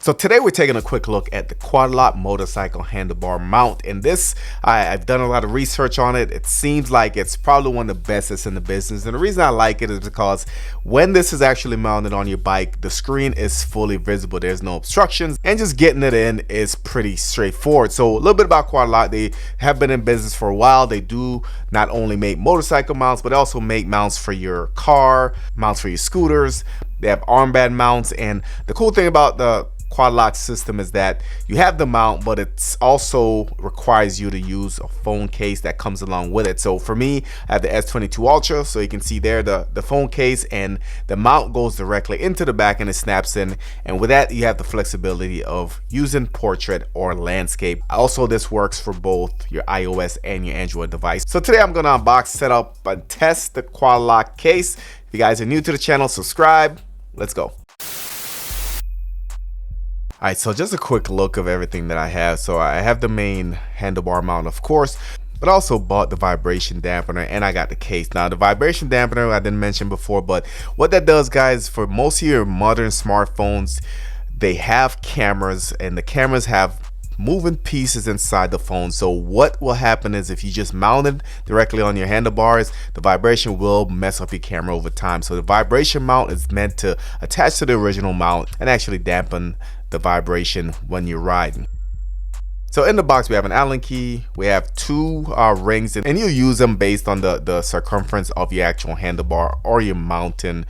So today we're taking a quick look at the quad lock motorcycle handlebar mount, and this I've done a lot of research on it. It seems like it's probably one of the best that's in the business, and the reason I like it is because when this is actually mounted on your bike, the screen is fully visible. There's no obstructions, and just getting it in is pretty straightforward. So a little bit about quad lock. They have been in business for a while. They do not only make motorcycle mounts, but also make mounts for your car, mounts for your scooters. They have armband mounts, and the cool thing about the quad lock system is that you have the mount, but it also requires you to use a phone case that comes along with it. So for me, I have the S22 Ultra, so you can see there the phone case, and the mount goes directly into the back and it snaps in, and with that you have the flexibility of using portrait or landscape. Also, this works for both your iOS and your Android device. So today I'm gonna unbox, set up, and test the quad lock case. If you guys are new to the channel, subscribe. Let's go. Alright, so just a quick look of everything that I have. So I have the main handlebar mount, of course, but I also bought the vibration dampener, and I got the case. Now the vibration dampener I didn't mention before, but what that does, guys, for most of your modern smartphones, they have cameras, and the cameras have moving pieces inside the phone. So what will happen is if you just mount it directly on your handlebars, the vibration will mess up your camera over time. So the vibration mount is meant to attach to the original mount and actually dampen the vibration when you're riding. So in the box we have an Allen key, we have two rings, and you use them based on the circumference of your actual handlebar or your mountain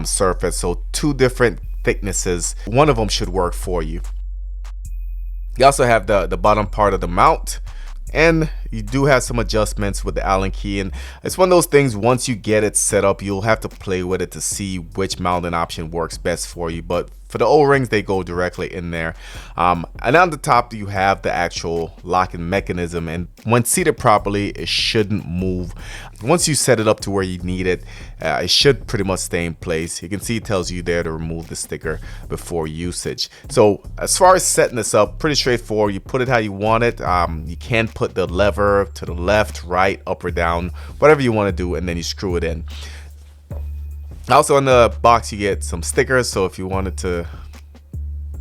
surface. So two different thicknesses, one of them should work for you. You also have the bottom part of the mount, and you do have some adjustments with the Allen key, and it's one of those things, once you get it set up, you'll have to play with it to see which mounting option works best for you. But for the O-rings, they go directly in there. And on the top you have the actual locking mechanism, and when seated properly, it shouldn't move. Once you set it up to where you need it, it should pretty much stay in place. You can see it tells you there to remove the sticker before usage. So as far as setting this up, pretty straightforward. You put it how you want it. You can put the lever to the left, right, up or down, whatever you want to do, and then you screw it in. Also in the box you get some stickers, so if you wanted to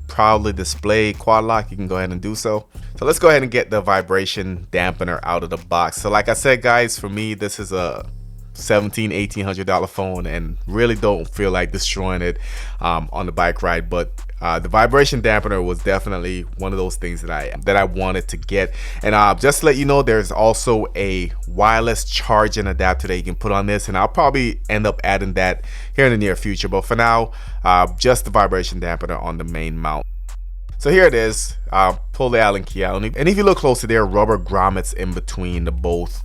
proudly display quad lock, you can go ahead and do so. So let's go ahead and get the vibration dampener out of the box. So like I said, guys, for me this is a $1,700–1,800 phone, and really don't feel like destroying it on the bike ride, but the vibration dampener was definitely one of those things that I wanted to get. And just to let you know, there's also a wireless charging adapter that you can put on this, and I'll probably end up adding that here in the near future, but for now just the vibration dampener on the main mount. So here it is. Pull the Allen key out, and if you look closer, there are rubber grommets in between the both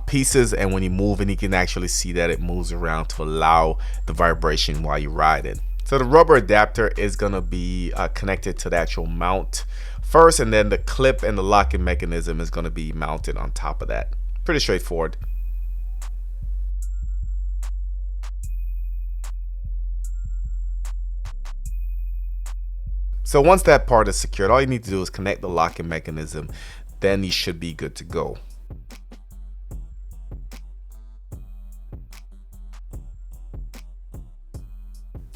pieces, and when you move it, you can actually see that it moves around to allow the vibration while you ride it. So the rubber adapter is going to be connected to the actual mount first, and then the clip and the locking mechanism is going to be mounted on top of that. Pretty straightforward. So once that part is secured, all you need to do is connect the locking mechanism, then you should be good to go.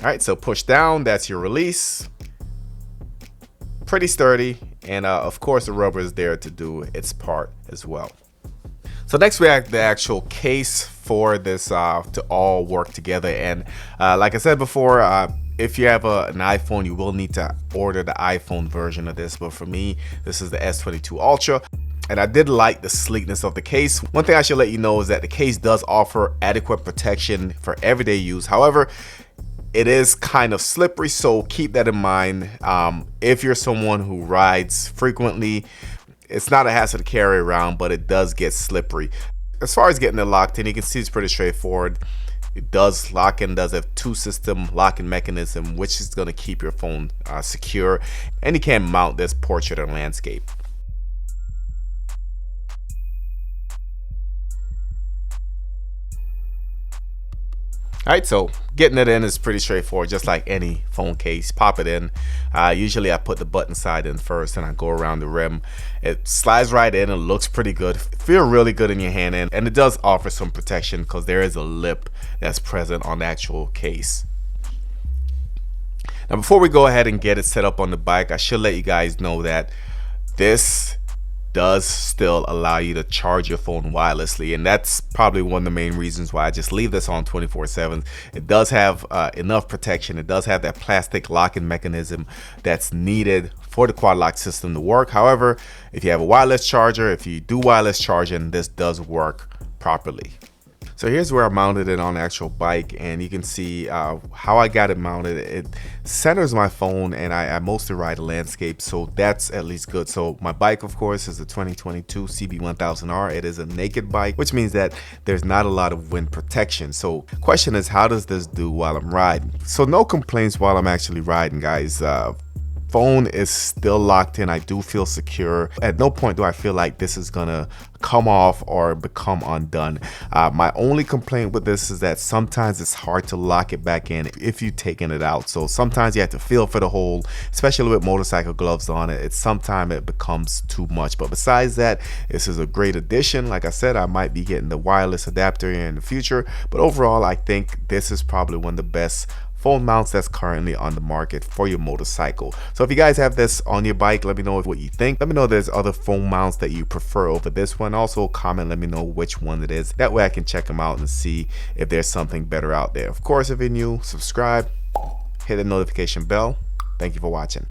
Alright, so push down, that's your release. Pretty sturdy, and of course the rubber is there to do its part as well. So next we have the actual case for this to all work together, and like I said before, if you have an iPhone, you will need to order the iPhone version of this, but for me this is the S22 Ultra. And I did like the sleekness of the case. One thing I should let you know is that the case does offer adequate protection for everyday use. However, it is kind of slippery, so keep that in mind. If you're someone who rides frequently, it's not a hassle to carry around, but it does get slippery. As far as getting it locked in, you can see it's pretty straightforward. It does lock in, does a two-system locking mechanism, which is going to keep your phone secure, and you can mount this portrait or landscape. Alright, so getting it in is pretty straightforward, just like any phone case. Pop it in. Usually I put the button side in first and I go around the rim. It slides right in and looks pretty good. Feel really good in your hand, and it does offer some protection because there is a lip that's present on the actual case. Now before we go ahead and get it set up on the bike, I should let you guys know that this does still allow you to charge your phone wirelessly, and that's probably one of the main reasons why I just leave this on 24/7. It does have enough protection. It does have that plastic locking mechanism that's needed for the quad lock system to work. However, if you have a wireless charger, if you do wireless charging, this does work properly. So here's where I mounted it on the actual bike, and you can see how I got it mounted. It centers my phone, and I mostly ride a landscape, so that's at least good. So my bike, of course, is a 2022 CB1000R. It is a naked bike, which means that there's not a lot of wind protection. So question is, how does this do while I'm riding? So no complaints while I'm actually riding, guys. Phone is still locked in. I do feel secure. At no point do I feel like this is gonna come off or become undone. My only complaint with this is that sometimes it's hard to lock it back in if you've taken it out. So sometimes you have to feel for the hole, especially with motorcycle gloves on it. Sometimes it becomes too much. But besides that, this is a great addition. Like I said, I might be getting the wireless adapter in the future, but overall I think this is probably one of the best phone mounts that's currently on the market for your motorcycle. So if you guys have this on your bike, let me know what you think. Let me know if there's other phone mounts that you prefer over this one. Also comment, let me know which one it is. That way I can check them out and see if there's something better out there. Of course, if you're new, subscribe, hit the notification bell. Thank you for watching.